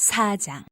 4장.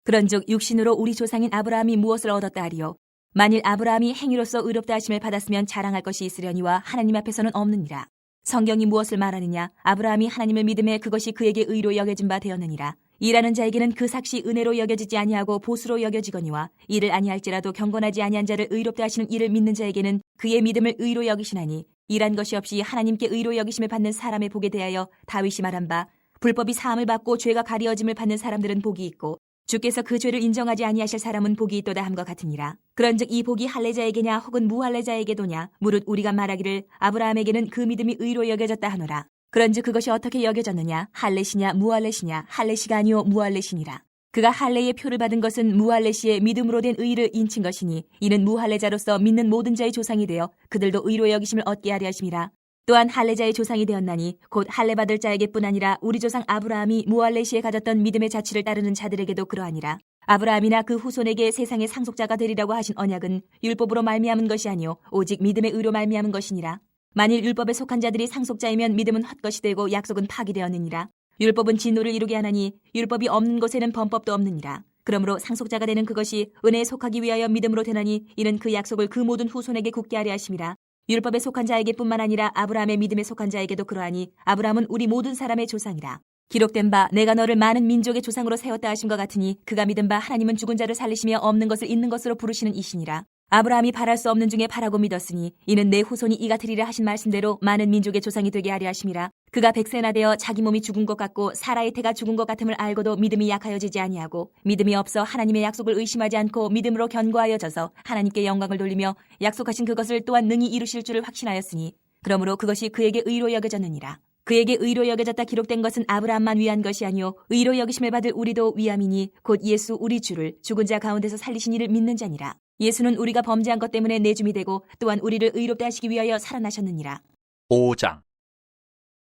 그런즉 육신으로 우리 조상인 아브라함이 무엇을 얻었다 하리요? 만일 아브라함이 행위로서 의롭다 하심을 받았으면 자랑할 것이 있으려니와 하나님 앞에서는 없느니라. 성경이 무엇을 말하느냐? 아브라함이 하나님을 믿음에 그것이 그에게 의로 여겨진 바 되었느니라. 일하는 자에게는 그 삭시 은혜로 여겨지지 아니하고 보수로 여겨지거니와 이를 아니할지라도 경건하지 아니한 자를 의롭다 하시는 이를 믿는 자에게는 그의 믿음을 의로 여기시나니, 일한 것이 없이 하나님께 의로 여기심을 받는 사람의 복에 대하여 다윗이 말한 바, 불법이 사함을 받고 죄가 가리어짐을 받는 사람들은 복이 있고 주께서 그 죄를 인정하지 아니하실 사람은 복이 있도다 함과 같으니라. 그런즉 이 복이 할례자에게냐 혹은 무할례자에게도냐? 무릇 우리가 말하기를 아브라함에게는 그 믿음이 의로 여겨졌다 하노라. 그런즉 그것이 어떻게 여겨졌느냐? 할례시냐 무할례시냐? 할례시가 아니요 무할례시니라. 그가 할례의 표를 받은 것은 무할례시의 믿음으로 된 의를 인친 것이니, 이는 무할례자로서 믿는 모든 자의 조상이 되어 그들도 의로 여기심을 얻게 하려 하심이라. 또한 할례자의 조상이 되었나니 곧 할례 받을 자에게뿐 아니라 우리 조상 아브라함이 무할례시에 가졌던 믿음의 자취를 따르는 자들에게도 그러하니라. 아브라함이나 그 후손에게 세상의 상속자가 되리라고 하신 언약은 율법으로 말미암은 것이 아니요 오직 믿음의 의로 말미암은 것이니라. 만일 율법에 속한 자들이 상속자이면 믿음은 헛것이 되고 약속은 파기되었느니라. 율법은 진노를 이루게 하나니 율법이 없는 곳에는 범법도 없느니라. 그러므로 상속자가 되는 그것이 은혜에 속하기 위하여 믿음으로 되나니, 이는 그 약속을 그 모든 후손에게 굳게 하려 하심이라. 율법에 속한 자에게뿐만 아니라 아브라함의 믿음에 속한 자에게도 그러하니, 아브라함은 우리 모든 사람의 조상이라. 기록된 바 내가 너를 많은 민족의 조상으로 세웠다 하심과 같으니, 그가 믿은 바 하나님은 죽은 자를 살리시며 없는 것을 있는 것으로 부르시는 이시니라. 아브라함이 바랄 수 없는 중에 바라고 믿었으니 이는 내 후손이 이 같으리라 하신 말씀대로 많은 민족의 조상이 되게 하려 하심이라. 그가 100세나 되어 자기 몸이 죽은 것 같고 사라의 태가 죽은 것 같음을 알고도 믿음이 약하여지지 아니하고, 믿음이 없어 하나님의 약속을 의심하지 않고 믿음으로 견고하여져서 하나님께 영광을 돌리며 약속하신 그것을 또한 능히 이루실 줄을 확신하였으니, 그러므로 그것이 그에게 의로 여겨졌느니라. 그에게 의로 여겨졌다 기록된 것은 아브라함만 위한 것이 아니요 의로 여기심을 받을 우리도 위함이니, 곧 예수 우리 주를 죽은 자 가운데서 살리신 이를 믿는 자니라. 예수는 우리가 범죄한 것 때문에 내줌이 되고 또한 우리를 의롭다 하시기 위하여 살아나셨느니라. 5장.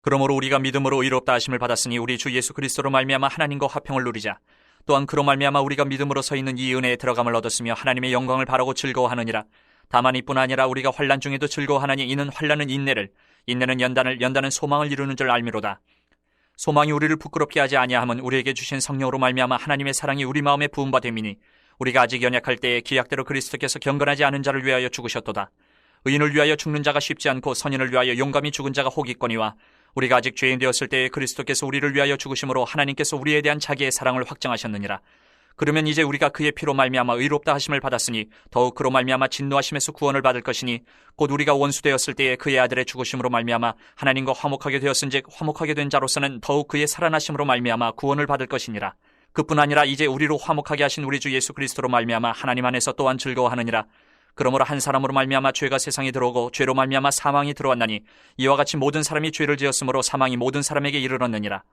그러므로 우리가 믿음으로 의롭다 하심을 받았으니 우리 주 예수 그리스도로 말미암아 하나님과 화평을 누리자. 또한 그로 말미암아 우리가 믿음으로 서 있는 이 은혜에 들어감을 얻었으며 하나님의 영광을 바라고 즐거워하느니라. 다만 이뿐 아니라 우리가 환난 중에도 즐거워하나니, 이는 환난은 인내를, 인내는 연단을, 연단은 소망을 이루는 줄 알미로다. 소망이 우리를 부끄럽게 하지 아니하면 우리에게 주신 성령으로 말미암아 하나님의 사랑이 우리 마음에 부은 바 됨이니, 우리가 아직 연약할 때에 기약대로 그리스도께서 경건하지 않은 자를 위하여 죽으셨도다. 의인을 위하여 죽는 자가 쉽지 않고 선인을 위하여 용감히 죽은 자가 혹 있거니와, 우리가 아직 죄인 되었을 때에 그리스도께서 우리를 위하여 죽으심으로 하나님께서 우리에 대한 자기의 사랑을 확증하셨느니라. 그러면 이제 우리가 그의 피로 말미암아 의롭다 하심을 받았으니 더욱 그로 말미암아 진노하심에서 구원을 받을 것이니, 곧 우리가 원수 되었을 때에 그의 아들의 죽으심으로 말미암아 하나님과 화목하게 되었은즉 화목하게 된 자로서는 더욱 그의 살아나심으로 말미암아 구원을 받을 것이니라. 그뿐 아니라 이제 우리로 화목하게 하신 우리 주 예수 그리스도로 말미암아 하나님 안에서 또한 즐거워하느니라. 그러므로 한 사람으로 말미암아 죄가 세상에 들어오고 죄로 말미암아 사망이 들어왔나니, 이와 같이 모든 사람이 죄를 지었으므로 사망이 모든 사람에게 이르렀느니라.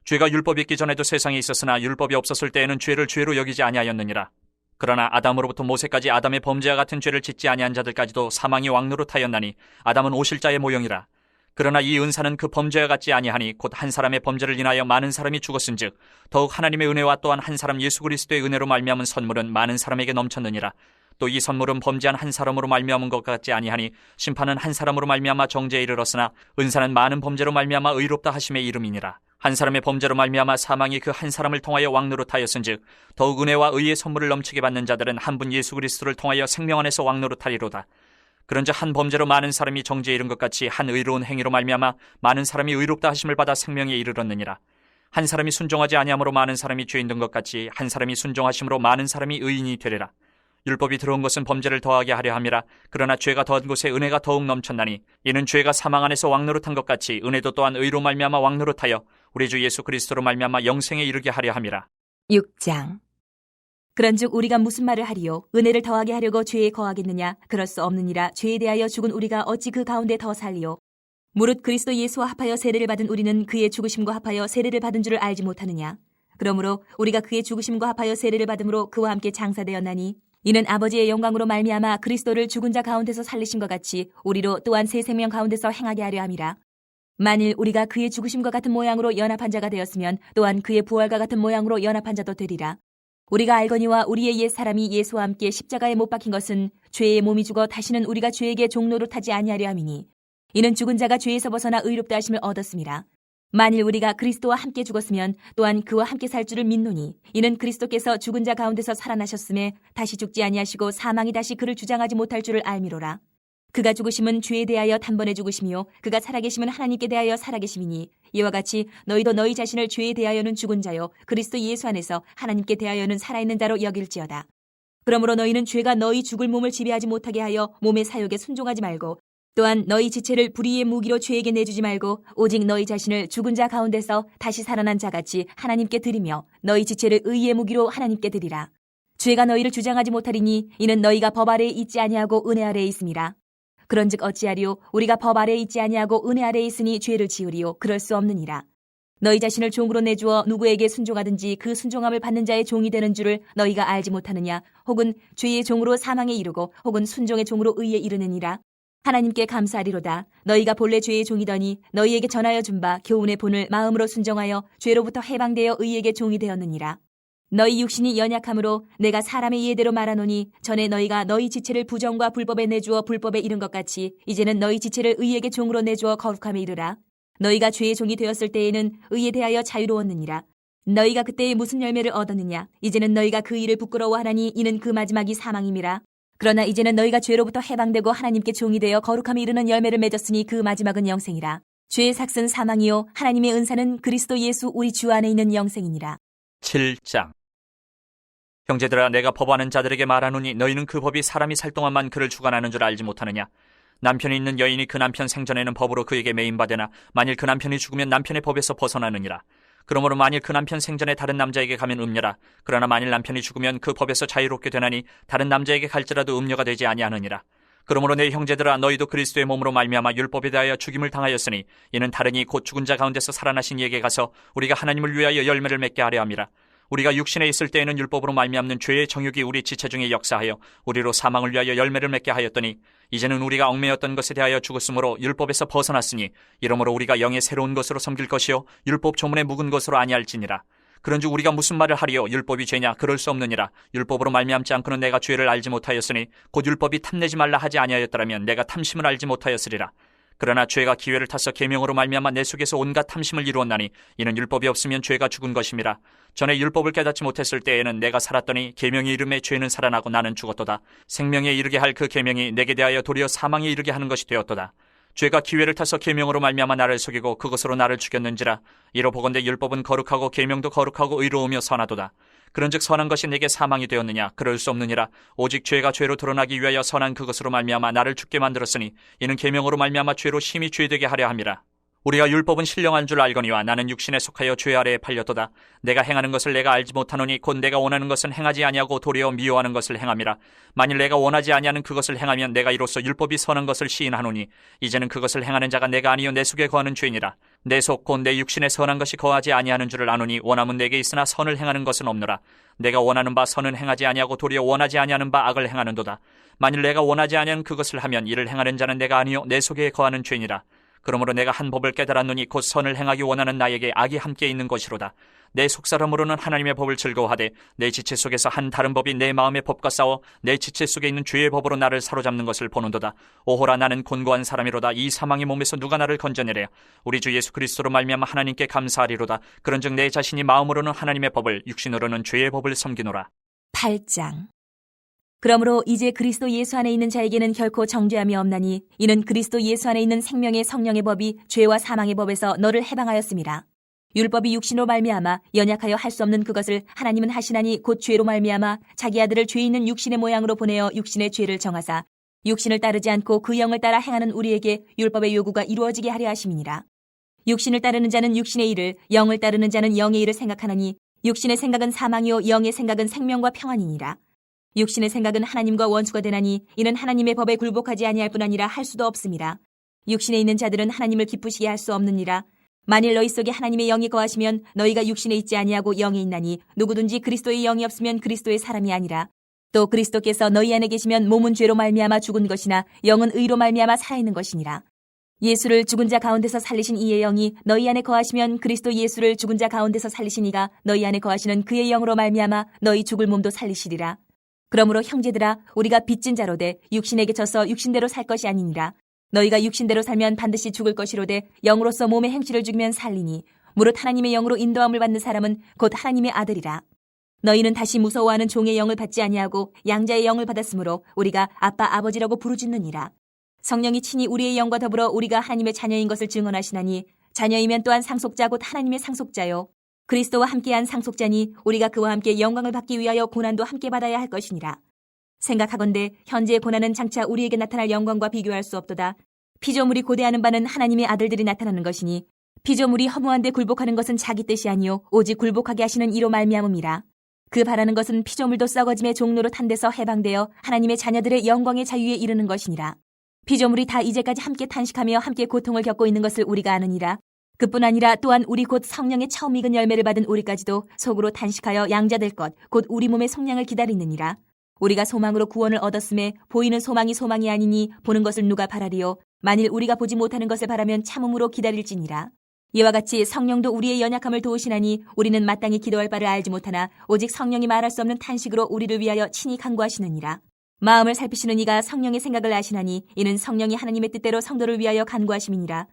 죄가 율법이 있기 전에도 세상에 있었으나 율법이 없었을 때에는 죄를 죄로 여기지 아니하였느니라. 그러나 아담으로부터 모세까지 아담의 범죄와 같은 죄를 짓지 아니한 자들까지도 사망이 왕노릇하였나니, 아담은 오실자의 모형이라. 그러나 이 은사는 그 범죄와 같지 아니하니, 곧 한 사람의 범죄를 인하여 많은 사람이 죽었은즉 더욱 하나님의 은혜와 또한 한 사람 예수 그리스도의 은혜로 말미암은 선물은 많은 사람에게 넘쳤느니라. 또 이 선물은 범죄한 한 사람으로 말미암은 것 같지 아니하니, 심판은 한 사람으로 말미암아 정죄에 이르렀으나 은사는 많은 범죄로 말미암아 의롭다 하심의 이름이니라. 한 사람의 범죄로 말미암아 사망이 그 한 사람을 통하여 왕노릇하였은즉 더욱 은혜와 의의 선물을 넘치게 받는 자들은 한 분 예수 그리스도를 통하여 생명 안에서 왕노릇하리로다. 그런즉 한 범죄로 많은 사람이 정죄에 이른 것 같이 한 의로운 행위로 말미암아 많은 사람이 의롭다 하심을 받아 생명에 이르렀느니라. 한 사람이 순종하지 아니함으로 많은 사람이 죄인 된 것 같이 한 사람이 순종하심으로 많은 사람이 의인이 되리라. 율법이 들어온 것은 범죄를 더하게 하려 함이라. 그러나 죄가 더한 곳에 은혜가 더욱 넘쳤나니, 이는 죄가 사망 안에서 왕노릇한 것 같이 은혜도 또한 의로 말미암아 왕노릇하여 우리 주 예수 그리스도로 말미암아 영생에 이르게 하려 함이라. 6장. 그런즉 우리가 무슨 말을 하리요? 은혜를 더하게 하려고 죄에 거하겠느냐? 그럴 수 없느니라. 죄에 대하여 죽은 우리가 어찌 그 가운데 더 살리요? 무릇 그리스도 예수와 합하여 세례를 받은 우리는 그의 죽으심과 합하여 세례를 받은 줄을 알지 못하느냐? 그러므로 우리가 그의 죽으심과 합하여 세례를 받음으로 그와 함께 장사되었나니, 이는 아버지의 영광으로 말미암아 그리스도를 죽은 자 가운데서 살리신 것 같이 우리로 또한 새 생명 가운데서 행하게 하려 함이라. 만일 우리가 그의 죽으심과 같은 모양으로 연합한 자가 되었으면 또한 그의 부활과 같은 모양으로 연합한 자도 되리라. 우리가 알거니와 우리의 옛 사람이 예수와 함께 십자가에 못 박힌 것은 죄의 몸이 죽어 다시는 우리가 죄에게 종노릇하지 아니하려 함이니, 이는 죽은 자가 죄에서 벗어나 의롭다 하심을 얻었음이라. 만일 우리가 그리스도와 함께 죽었으면 또한 그와 함께 살 줄을 믿노니 이는 그리스도께서 죽은 자 가운데서 살아나셨음에 다시 죽지 아니하시고 사망이 다시 그를 주장하지 못할 줄을 알미로라. 그가 죽으심은 죄에 대하여 단번에 죽으시며 그가 살아계심은 하나님께 대하여 살아계심이니 이와 같이 너희도 너희 자신을 죄에 대하여는 죽은 자요 그리스도 예수 안에서 하나님께 대하여는 살아있는 자로 여길지어다. 그러므로 너희는 죄가 너희 죽을 몸을 지배하지 못하게 하여 몸의 사욕에 순종하지 말고 또한 너희 지체를 불의의 무기로 죄에게 내주지 말고 오직 너희 자신을 죽은 자 가운데서 다시 살아난 자같이 하나님께 드리며 너희 지체를 의의 무기로 하나님께 드리라. 죄가 너희를 주장하지 못하리니 이는 너희가 법 아래에 있지 아니하고 은혜 아래에 있음이라. 그런즉 어찌하리요? 우리가 법 아래에 있지 아니하고 은혜 아래에 있으니 죄를 지으리요? 그럴 수 없느니라. 너희 자신을 종으로 내주어 누구에게 순종하든지 그 순종함을 받는 자의 종이 되는 줄을 너희가 알지 못하느냐? 혹은 죄의 종으로 사망에 이르고 혹은 순종의 종으로 의에 이르느니라. 하나님께 감사하리로다. 너희가 본래 죄의 종이더니 너희에게 전하여 준 바 교훈의 본을 마음으로 순종하여 죄로부터 해방되어 의에게 종이 되었느니라. 너희 육신이 연약함으로 내가 사람의 이해대로 말하노니 전에 너희가 너희 지체를 부정과 불법에 내주어 불법에 이른 것 같이 이제는 너희 지체를 의에게 종으로 내주어 거룩함에 이르라. 너희가 죄의 종이 되었을 때에는 의에 대하여 자유로웠느니라. 너희가 그때에 무슨 열매를 얻었느냐? 이제는 너희가 그 일을 부끄러워하나니 이는 그 마지막이 사망임이라. 그러나 이제는 너희가 죄로부터 해방되고 하나님께 종이 되어 거룩함에 이르는 열매를 맺었으니 그 마지막은 영생이라. 죄의 삭은 사망이요 하나님의 은사는 그리스도 예수 우리 주 안에 있는 영생이니라. 7장. 형제들아, 내가 법하는 자들에게 말하노니 너희는 그 법이 사람이 살 동안만 그를 주관하는 줄 알지 못하느냐? 남편이 있는 여인이 그 남편 생전에는 법으로 그에게 매인받으나 만일 그 남편이 죽으면 남편의 법에서 벗어나느니라. 그러므로 만일 그 남편 생전에 다른 남자에게 가면 음녀라. 그러나 만일 남편이 죽으면 그 법에서 자유롭게 되나니 다른 남자에게 갈지라도 음녀가 되지 아니하느니라. 그러므로 내 형제들아, 너희도 그리스도의 몸으로 말미암아 율법에 대하여 죽임을 당하였으니 이는 다른이 곧 죽은 자 가운데서 살아나신 이에게 가서 우리가 하나님을 위하여 열매를 맺게 하려 함이라. 우리가 육신에 있을 때에는 율법으로 말미암는 죄의 정욕이 우리 지체 중에 역사하여 우리로 사망을 위하여 열매를 맺게 하였더니 이제는 우리가 얽매였던 것에 대하여 죽었으므로 율법에서 벗어났으니 이러므로 우리가 영의 새로운 것으로 섬길 것이요 율법 조문에 묵은 것으로 아니할지니라. 그런즉 우리가 무슨 말을 하리요? 율법이 죄냐? 그럴 수 없느니라. 율법으로 말미암지 않고는 내가 죄를 알지 못하였으니 곧 율법이 탐내지 말라 하지 아니하였더라면 내가 탐심을 알지 못하였으리라. 그러나 죄가 기회를 타서 계명으로 말미암아 내 속에서 온갖 탐심을 이루었나니 이는 율법이 없으면 죄가 죽은 것임이라. 전에 율법을 깨닫지 못했을 때에는 내가 살았더니 계명의 이름에 죄는 살아나고 나는 죽었도다. 생명에 이르게 할 그 계명이 내게 대하여 도리어 사망에 이르게 하는 것이 되었도다. 죄가 기회를 타서 계명으로 말미암아 나를 속이고 그것으로 나를 죽였는지라. 이로 보건대 율법은 거룩하고 계명도 거룩하고 의로우며 선하도다. 그런즉 선한 것이 내게 사망이 되었느냐? 그럴 수 없느니라. 오직 죄가 죄로 드러나기 위하여 선한 그것으로 말미암아 나를 죽게 만들었으니 이는 계명으로 말미암아 죄로 심히 죄되게 하려 함이라. 우리가 율법은 신령한 줄 알거니와 나는 육신에 속하여 죄 아래에 팔렸도다. 내가 행하는 것을 내가 알지 못하노니 곧 내가 원하는 것은 행하지 아니하고 도리어 미워하는 것을 행함이라. 만일 내가 원하지 아니하는 그것을 행하면 내가 이로써 율법이 선한 것을 시인하노니 이제는 그것을 행하는 자가 내가 아니요 내 속에 거하는 죄니라. 내 속 곧 내 육신에 선한 것이 거하지 아니하는 줄을 아노니 원함은 내게 있으나 선을 행하는 것은 없노라. 내가 원하는 바 선은 행하지 아니하고 도리어 원하지 아니하는 바 악을 행하는도다. 만일 내가 원하지 아니하는 그것을 하면 이를 행하는 자는 내가 아니요 내 속에 거하는 죄니라. 그러므로 내가 한 법을 깨달았노니 곧 선을 행하기 원하는 나에게 악이 함께 있는 것이로다. 내 속사람으로는 하나님의 법을 즐거워하되 내 지체 속에서 한 다른 법이 내 마음의 법과 싸워 내 지체 속에 있는 죄의 법으로 나를 사로잡는 것을 보는도다. 오호라, 나는 곤고한 사람이로다. 이 사망의 몸에서 누가 나를 건져내랴. 우리 주 예수 그리스도로 말미암아 하나님께 감사하리로다. 그런즉 내 자신이 마음으로는 하나님의 법을 육신으로는 죄의 법을 섬기노라. 8장. 그러므로 이제 그리스도 예수 안에 있는 자에게는 결코 정죄함이 없나니 이는 그리스도 예수 안에 있는 생명의 성령의 법이 죄와 사망의 법에서 너를 해방하였음이라. 율법이 육신으로 말미암아 연약하여 할 수 없는 그것을 하나님은 하시나니 곧 죄로 말미암아 자기 아들을 죄 있는 육신의 모양으로 보내어 육신의 죄를 정하사 육신을 따르지 않고 그 영을 따라 행하는 우리에게 율법의 요구가 이루어지게 하려 하심이니라. 육신을 따르는 자는 육신의 일을, 영을 따르는 자는 영의 일을 생각하나니 육신의 생각은 사망이요 영의 생각은 생명과 평안이니라. 육신의 생각은 하나님과 원수가 되나니 이는 하나님의 법에 굴복하지 아니할 뿐 아니라 할 수도 없음이라. 육신에 있는 자들은 하나님을 기쁘시게 할 수 없느니라. 만일 너희 속에 하나님의 영이 거하시면 너희가 육신에 있지 아니하고 영에 있나니 누구든지 그리스도의 영이 없으면 그리스도의 사람이 아니라. 또 그리스도께서 너희 안에 계시면 몸은 죄로 말미암아 죽은 것이나 영은 의로 말미암아 살아있는 것이니라. 예수를 죽은 자 가운데서 살리신 이의 영이 너희 안에 거하시면 그리스도 예수를 죽은 자 가운데서 살리신 이가 너희 안에 거하시는 그의 영으로 말미암아 너희 죽을 몸도 살리시리라. 그러므로 형제들아, 우리가 빚진 자로 돼 육신에게 져서 육신대로 살 것이 아니니라. 너희가 육신대로 살면 반드시 죽을 것이로되 영으로서 몸의 행실을 죽이면 살리니 무릇 하나님의 영으로 인도함을 받는 사람은 곧 하나님의 아들이라. 너희는 다시 무서워하는 종의 영을 받지 아니하고 양자의 영을 받았으므로 우리가 아빠 아버지라고 부르짖느니라. 성령이 친히 우리의 영과 더불어 우리가 하나님의 자녀인 것을 증언하시나니 자녀이면 또한 상속자 곧 하나님의 상속자요 그리스도와 함께한 상속자니 우리가 그와 함께 영광을 받기 위하여 고난도 함께 받아야 할 것이니라. 생각하건대 현재의 고난은 장차 우리에게 나타날 영광과 비교할 수 없도다. 피조물이 고대하는 바는 하나님의 아들들이 나타나는 것이니 피조물이 허무한데 굴복하는 것은 자기 뜻이 아니요 오직 굴복하게 하시는 이로 말미암음이라. 그 바라는 것은 피조물도 썩어짐의 종로로 탄 데서 해방되어 하나님의 자녀들의 영광의 자유에 이르는 것이니라. 피조물이 다 이제까지 함께 탄식하며 함께 고통을 겪고 있는 것을 우리가 아느니라. 그뿐 아니라 또한 우리 곧 성령의 처음 익은 열매를 받은 우리까지도 속으로 탄식하여 양자될 것 곧 우리 몸의 속량을 기다리느니라. 우리가 소망으로 구원을 얻었음에 보이는 소망이 소망이 아니니 보는 것을 누가 바라리요. 만일 우리가 보지 못하는 것을 바라면 참음으로 기다릴지니라. 이와 같이 성령도 우리의 연약함을 도우시나니 우리는 마땅히 기도할 바를 알지 못하나 오직 성령이 말할 수 없는 탄식으로 우리를 위하여 친히 간구하시느니라. 마음을 살피시는 이가 성령의 생각을 아시나니 이는 성령이 하나님의 뜻대로 성도를 위하여 간구하심이니라.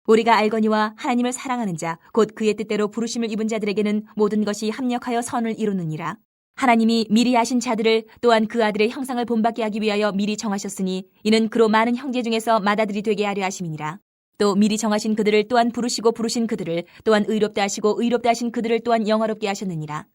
우리가 알거니와 하나님을 사랑하는 자 곧 그의 뜻대로 부르심을 입은 자들에게는 모든 것이 합력하여 선을 이루느니라. 하나님이 미리 아신 자들을 또한 그 아들의 형상을 본받게 하기 위하여 미리 정하셨으니 이는 그로 많은 형제 중에서 맏아들이 되게 하려 하심이니라. 또 미리 정하신 그들을 또한 부르시고 부르신 그들을 또한 의롭다 하시고 의롭다 하신 그들을 또한 영화롭게 하셨느니라.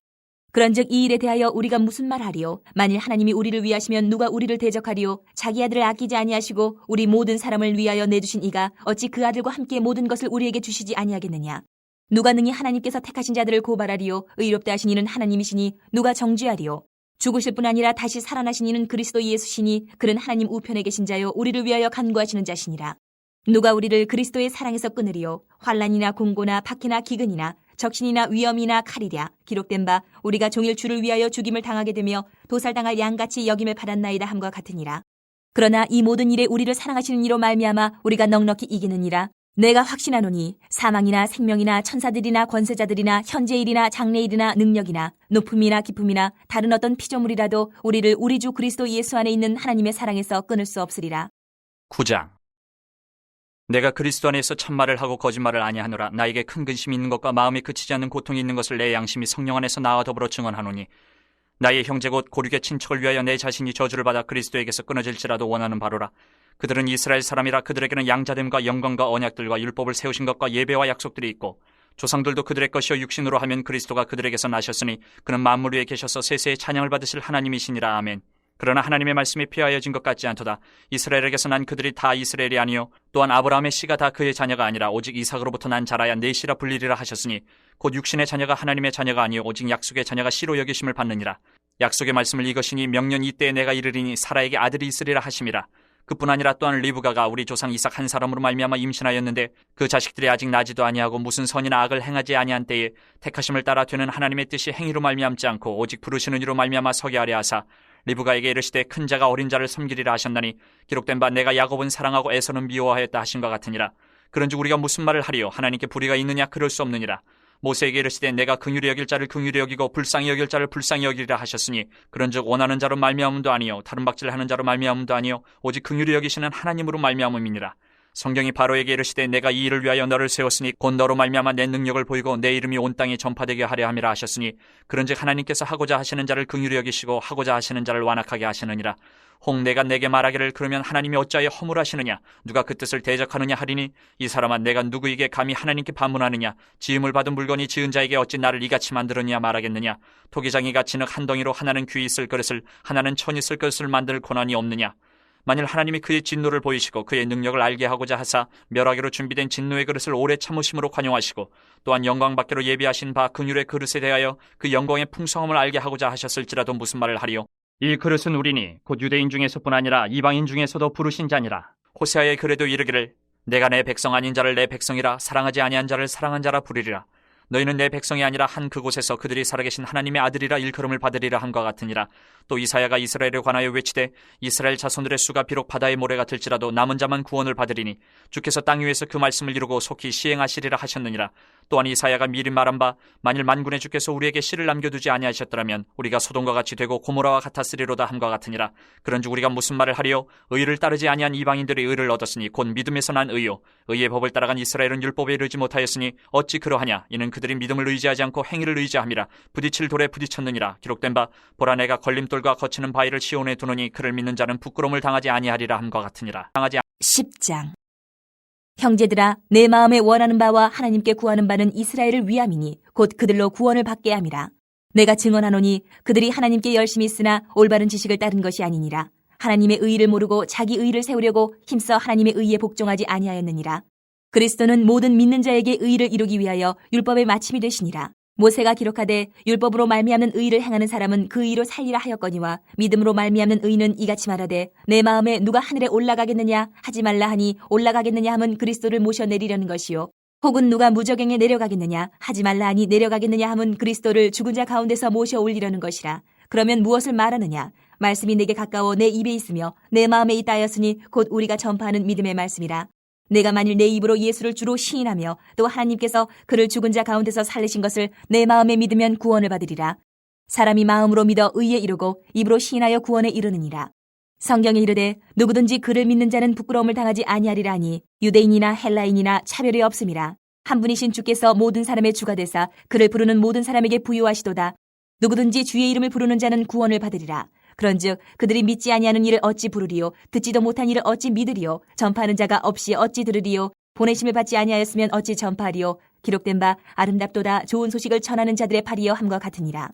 그런즉 이 일에 대하여 우리가 무슨 말하리요? 만일 하나님이 우리를 위하시면 누가 우리를 대적하리요? 자기 아들을 아끼지 아니하시고 우리 모든 사람을 위하여 내주신 이가 어찌 그 아들과 함께 모든 것을 우리에게 주시지 아니하겠느냐? 누가 능히 하나님께서 택하신 자들을 고발하리요? 의롭다 하신 이는 하나님이시니 누가 정죄하리요? 죽으실 뿐 아니라 다시 살아나신 이는 그리스도 예수시니 그는 하나님 우편에 계신 자요 우리를 위하여 간구하시는 자시니라. 누가 우리를 그리스도의 사랑에서 끊으리요? 환난이나 공고나 박해나 기근이나 적신이나 위험이나 칼이랴. 기록된 바 우리가 종일 주를 위하여 죽임을 당하게 되며 도살당할 양같이 여김을 받았나이다 함과 같으니라. 그러나 이 모든 일에 우리를 사랑하시는 이로 말미암아 우리가 넉넉히 이기느니라. 내가 확신하노니 사망이나 생명이나 천사들이나 권세자들이나 현재일이나 장래일이나 능력이나 높음이나 깊음이나 다른 어떤 피조물이라도 우리를 우리 주 그리스도 예수 안에 있는 하나님의 사랑에서 끊을 수 없으리라. 9장. 내가 그리스도 안에서 참말을 하고 거짓말을 아니하노라. 나에게 큰 근심이 있는 것과 마음이 그치지 않는 고통이 있는 것을 내 양심이 성령 안에서 나와 더불어 증언하노니 나의 형제 곧 고륙의 친척을 위하여 내 자신이 저주를 받아 그리스도에게서 끊어질지라도 원하는 바로라. 그들은 이스라엘 사람이라 그들에게는 양자됨과 영광과 언약들과 율법을 세우신 것과 예배와 약속들이 있고 조상들도 그들의 것이요 육신으로 하면 그리스도가 그들에게서 나셨으니 그는 만물 위에 계셔서 세세의 찬양을 받으실 하나님이시니라. 아멘. 그러나 하나님의 말씀이 폐하여진 것 같지 않도다. 이스라엘에게서 난 그들이 다 이스라엘이 아니요 또한 아브라함의 씨가 다 그의 자녀가 아니라 오직 이삭으로부터 난 자라야 내 씨라 불리리라 하셨으니 곧 육신의 자녀가 하나님의 자녀가 아니요 오직 약속의 자녀가 씨로 여기심을 받느니라. 약속의 말씀을 이것이니 명년 이때에 내가 이르리니 사라에게 아들이 있으리라 하심이라. 그뿐 아니라 또한 리브가가 우리 조상 이삭 한 사람으로 말미암아 임신하였는데 그 자식들이 아직 나지도 아니하고 무슨 선이나 악을 행하지 아니한 때에 택하심을 따라 되는 하나님의 뜻이 행위로 말미암지 않고 오직 부르시는 이로 말미암아 서게 하려 하사 리브가에게 이르시되 큰 자가 어린 자를 섬기리라 하셨나니 기록된 바 내가 야곱은 사랑하고 에서는 미워하였다 하신과 같으니라. 그런즉 우리가 무슨 말을 하리요? 하나님께 불의가 있느냐? 그럴 수 없느니라. 모세에게 이르시되 내가 긍휼히 여길 자를 긍휼히 여기고 불쌍히 여길 자를 불쌍히 여기리라 하셨으니 그런즉 원하는 자로 말미암음도 아니요 다른 박질하는 자로 말미암음도 아니요 오직 긍휼히 여기시는 하나님으로 말미암음이니라. 성경이 바로에게 이르시되 내가 이 일을 위하여 너를 세웠으니 곧 너로 말미암아 내 능력을 보이고 내 이름이 온 땅에 전파되게 하려 함이라 하셨으니 그런즉 하나님께서 하고자 하시는 자를 긍휼히 여기시고 하고자 하시는 자를 완악하게 하시느니라. 혹 내가 내게 말하기를 그러면 하나님이 어찌하여 허물하시느냐? 누가 그 뜻을 대적하느냐 하리니 이 사람아 내가 누구에게 감히 하나님께 반문하느냐? 지음을 받은 물건이 지은 자에게 어찌 나를 이같이 만들었냐 말하겠느냐? 토기장이가 진흙 한 덩이로 하나는 귀 있을 그릇을 하나는 천 있을 그릇을 만들 권한이 없느냐? 만일 하나님이 그의 진노를 보이시고 그의 능력을 알게 하고자 하사 멸하기로 준비된 진노의 그릇을 오래 참으심으로 관용하시고 또한 영광 받기로 예비하신 바 긍휼의 그릇에 대하여 그 영광의 풍성함을 알게 하고자 하셨을지라도 무슨 말을 하리요? 이 그릇은 우리니 곧 유대인 중에서뿐 아니라 이방인 중에서도 부르신 자니라. 호세아의 글에도 이르기를 내가 내 백성 아닌 자를 내 백성이라 사랑하지 아니한 자를 사랑한 자라 부르리라. 너희는 내 백성이 아니라 한 그곳에서 그들이 살아계신 하나님의 아들이라 일컬음을 받으리라 함과 같으니라. 또 이사야가 이스라엘에 관하여 외치되 이스라엘 자손들의 수가 비록 바다의 모래 같을지라도 남은 자만 구원을 받으리니 주께서 땅 위에서 그 말씀을 이루고 속히 시행하시리라 하셨느니라. 또한 이사야가 미리 말한 바 만일 만군의 주께서 우리에게 씨를 남겨두지 아니하셨더라면 우리가 소돔과 같이 되고 고모라와 같았으리로다 함과 같으니라. 그런즉 우리가 무슨 말을 하리요? 의를 따르지 아니한 이방인들이 의를 얻었으니 곧 믿음에서 난 의요. 의의 법을 따라간 이스라엘은 율법에 이르지 못하였으니 어찌 그러하냐? 이는 그들이 믿음을 의지하지 않고 행위를 의지함이라. 부딪힐 돌에 부딪혔느니라. 기록된 바 보라 내가 걸림돌과 거치는 바위를 시온에 두노니 그를 믿는 자는 부끄러움을 당하지 아니하리라 함과 같으니라. 10장. 형제들아, 내 마음에 원하는 바와 하나님께 구하는 바는 이스라엘을 위함이니 곧 그들로 구원을 받게 함이라. 내가 증언하노니 그들이 하나님께 열심히 쓰나 올바른 지식을 따른 것이 아니니라. 하나님의 의의를 모르고 자기 의의를 세우려고 힘써 하나님의 의의에 복종하지 아니하였느니라. 그리스도는 모든 믿는 자에게 의의를 이루기 위하여 율법의 마침이 되시니라. 모세가 기록하되 율법으로 말미암는 의의를 행하는 사람은 그 의의로 살리라 하였거니와 믿음으로 말미암는 의의는 이같이 말하되 내 마음에 누가 하늘에 올라가겠느냐 하지 말라 하니 올라가겠느냐 함은 그리스도를 모셔 내리려는 것이요 혹은 누가 무저갱에 내려가겠느냐 하지 말라 하니 내려가겠느냐 함은 그리스도를 죽은 자 가운데서 모셔 올리려는 것이라. 그러면 무엇을 말하느냐? 말씀이 내게 가까워 내 입에 있으며 내 마음에 있다 하였으니 곧 우리가 전파하는 믿음의 말씀이라. 내가 만일 내 입으로 예수를 주로 시인하며 또 하나님께서 그를 죽은 자 가운데서 살리신 것을 내 마음에 믿으면 구원을 받으리라. 사람이 마음으로 믿어 의에 이르고 입으로 시인하여 구원에 이르느니라. 성경에 이르되 누구든지 그를 믿는 자는 부끄러움을 당하지 아니하리라 하니 유대인이나 헬라인이나 차별이 없음이라. 한 분이신 주께서 모든 사람의 주가 되사 그를 부르는 모든 사람에게 부요하시도다. 누구든지 주의 이름을 부르는 자는 구원을 받으리라. 그런즉 그들이 믿지 아니하는 일을 어찌 부르리요? 듣지도 못한 일을 어찌 믿으리요? 전파하는 자가 없이 어찌 들으리요? 보내심을 받지 아니하였으면 어찌 전파하리요? 기록된 바 아름답도다 좋은 소식을 전하는 자들의 팔이여 함과 같으니라.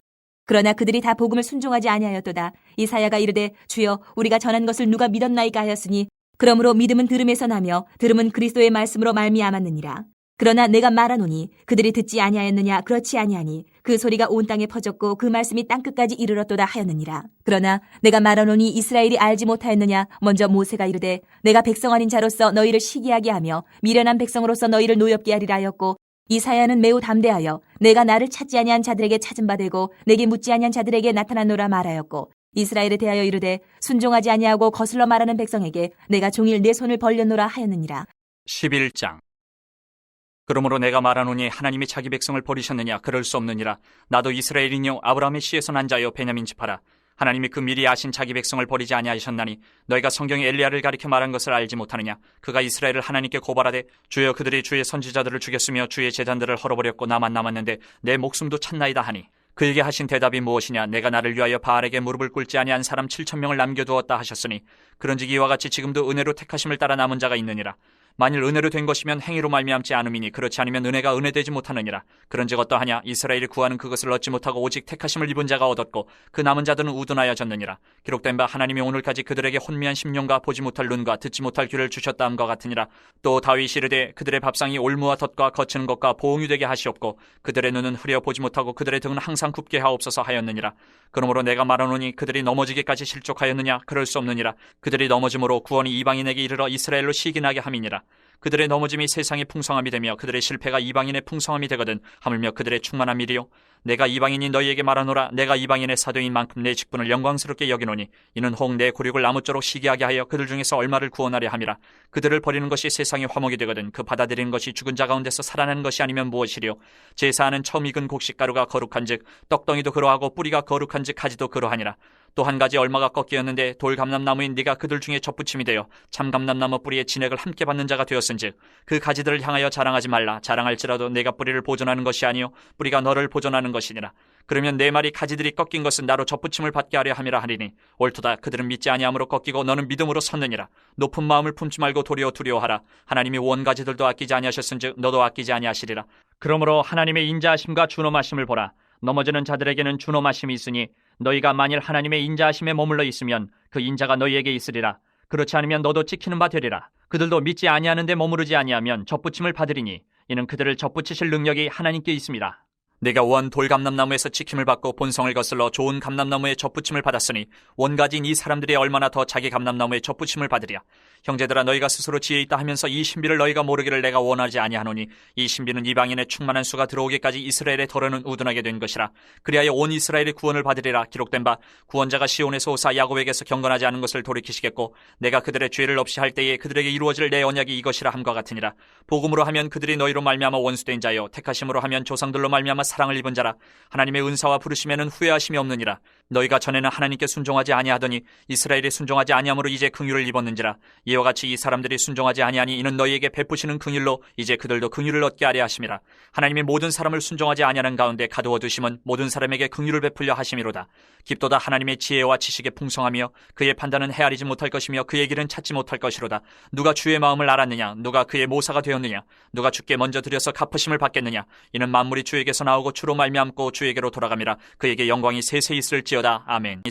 그러나 그들이 다 복음을 순종하지 아니하였도다. 이사야가 이르되 주여 우리가 전한 것을 누가 믿었나이까 하였으니 그러므로 믿음은 들음에서 나며 들음은 그리스도의 말씀으로 말미암았느니라. 그러나 내가 말하노니 그들이 듣지 아니하였느냐? 그렇지 아니하니 그 소리가 온 땅에 퍼졌고 그 말씀이 땅끝까지 이르렀도다 하였느니라. 그러나 내가 말하노니 이스라엘이 알지 못하였느냐? 먼저 모세가 이르되 내가 백성 아닌 자로서 너희를 시기하게 하며 미련한 백성으로서 너희를 노엽게 하리라 하였고 이사야는 매우 담대하여 내가 나를 찾지 아니한 자들에게 찾은 바 되고 내게 묻지 아니한 자들에게 나타나노라 말하였고 이스라엘에 대하여 이르되 순종하지 아니하고 거슬러 말하는 백성에게 내가 종일 내 손을 벌렸노라 하였느니라. 11장. 그러므로 내가 말하노니 하나님이 자기 백성을 버리셨느냐? 그럴 수 없느니라. 나도 이스라엘이뇨 아브라함의 씨에서 난 자여 베냐민 지파라. 하나님이 그 미리 아신 자기 백성을 버리지 아니하셨나니 너희가 성경에 엘리야를 가리켜 말한 것을 알지 못하느냐? 그가 이스라엘을 하나님께 고발하되 주여 그들이 주의 선지자들을 죽였으며 주의 제단들을 헐어버렸고 나만 남았는데 내 목숨도 찾나이다 하니 그에게 하신 대답이 무엇이냐? 내가 나를 위하여 바알에게 무릎을 꿇지 아니한 사람 7,000명을 남겨두었다 하셨으니 그런즉 이와 같이 지금도 은혜로 택하심을 따라 남은 자가 있느니라. 만일 은혜로 된 것이면 행위로 말미암지 않음이니 그렇지 않으면 은혜가 은혜되지 못하느니라. 그런즉 어떠하냐? 이스라엘이 구하는 그것을 얻지 못하고 오직 택하심을 입은 자가 얻었고 그 남은 자들은 우둔하여졌느니라. 기록된 바 하나님이 오늘까지 그들에게 혼미한 심령과 보지 못할 눈과 듣지 못할 귀를 주셨다 함과 같으니라. 또 다윗이 이르되 그들의 밥상이 올무와 덫과 거치는 것과 보응이 되게 하시옵고 그들의 눈은 흐려 보지 못하고 그들의 등은 항상 굽게 하옵소서 하였느니라. 그러므로 내가 말하노니 그들이 넘어지기까지 실족하였느냐? 그럴 수 없느니라. 그들이 넘어짐으로 구원이 이방인에게 이르러 이스라엘로 시기나게 함이니라. 그들의 넘어짐이 세상의 풍성함이 되며 그들의 실패가 이방인의 풍성함이 되거든 하물며 그들의 충만함이리요. 내가 이방인이 너희에게 말하노라. 내가 이방인의 사도인 만큼 내 직분을 영광스럽게 여기노니 이는 혹 내 고륙을 나무쪼록 시기하게 하여 그들 중에서 얼마를 구원하려 함이라. 그들을 버리는 것이 세상의 화목이 되거든 그 받아들이는 것이 죽은 자 가운데서 살아나는 것이 아니면 무엇이리요. 제사하는 처음 익은 곡식가루가 거룩한즉 떡덩이도 그러하고 뿌리가 거룩한즉 가지도 그러하니라. 또 한 가지 얼마가 꺾이었는데 돌감람나무인 네가 그들 중에 접붙임이 되어 참감람나무 뿌리의 진액을 함께 받는 자가 되었은즉 그 가지들을 향하여 자랑하지 말라. 자랑할지라도 내가 뿌리를 보존하는 것이 아니요 뿌리가 너를 보존하는 것이니라. 그러면 내 말이 가지들이 꺾인 것은 나로 접붙임을 받게 하려 함이라 하리니 옳도다. 그들은 믿지 아니함으로 꺾이고 너는 믿음으로 섰느니라. 높은 마음을 품지 말고 도리어 두려워하라. 하나님이 원가지들도 아끼지 아니하셨은즉 너도 아끼지 아니하시리라. 그러므로 하나님의 인자하심과 준엄하심을 보라. 넘어지는 자들에게는 준엄하심이 있으니 너희가 만일 하나님의 인자하심에 머물러 있으면 그 인자가 너희에게 있으리라. 그렇지 않으면 너도 지키는 바 되리라. 그들도 믿지 아니하는데 머무르지 아니하면 접붙임을 받으리니 이는 그들을 접붙이실 능력이 하나님께 있습니다. 내가 원 돌감람나무에서 지킴을 받고 본성을 거슬러 좋은 감람나무에 접붙임을 받았으니 원가진 이 사람들이 얼마나 더 자기 감람나무에 접붙임을 받으랴. 형제들아, 너희가 스스로 지혜 있다 하면서 이 신비를 너희가 모르기를 내가 원하지 아니하노니 이 신비는 이방인의 충만한 수가 들어오기까지 이스라엘의 덫은 우둔하게 된 것이라. 그리하여 온 이스라엘의 구원을 받으리라. 기록된 바 구원자가 시온에서 오사 야곱에게서 경건하지 않은 것을 돌이키시겠고 내가 그들의 죄를 없이 할 때에 그들에게 이루어질 내 언약이 이것이라 함과 같으니라. 복음으로 하면 그들이 너희로 말미암아 원수된 자요 택하심으로 하면 조상들로 말미암아 사랑을 입은 자라. 하나님의 은사와 부르심에는 후회하심이 없느니라. 너희가 전에는 하나님께 순종하지 아니하더니 이스라엘이 순종하지 아니함으로 이제 긍휼을 입었는지라. 이와 같이 이 사람들이 순종하지 아니하니 이는 너희에게 베푸시는 긍휼로 이제 그들도 긍휼을 얻게 하려 하심이라. 하나님이 모든 사람을 순종하지 아니하는 가운데 가두어 두심은 모든 사람에게 긍휼을 베풀려 하심이로다. 깊도다 하나님의 지혜와 지식의 풍성하며 그의 판단은 헤아리지 못할 것이며 그의 길은 찾지 못할 것이로다. 누가 주의 마음을 알았느냐? 누가 그의 모사가 되었느냐? 누가 주께 먼저 드려서 갚으심을 받겠느냐? 이는 만물이 주에게서 나오고 주로 말미암고 주에게로 돌아감이라. 그에게 영광이 세세 있을지어다. 아멘.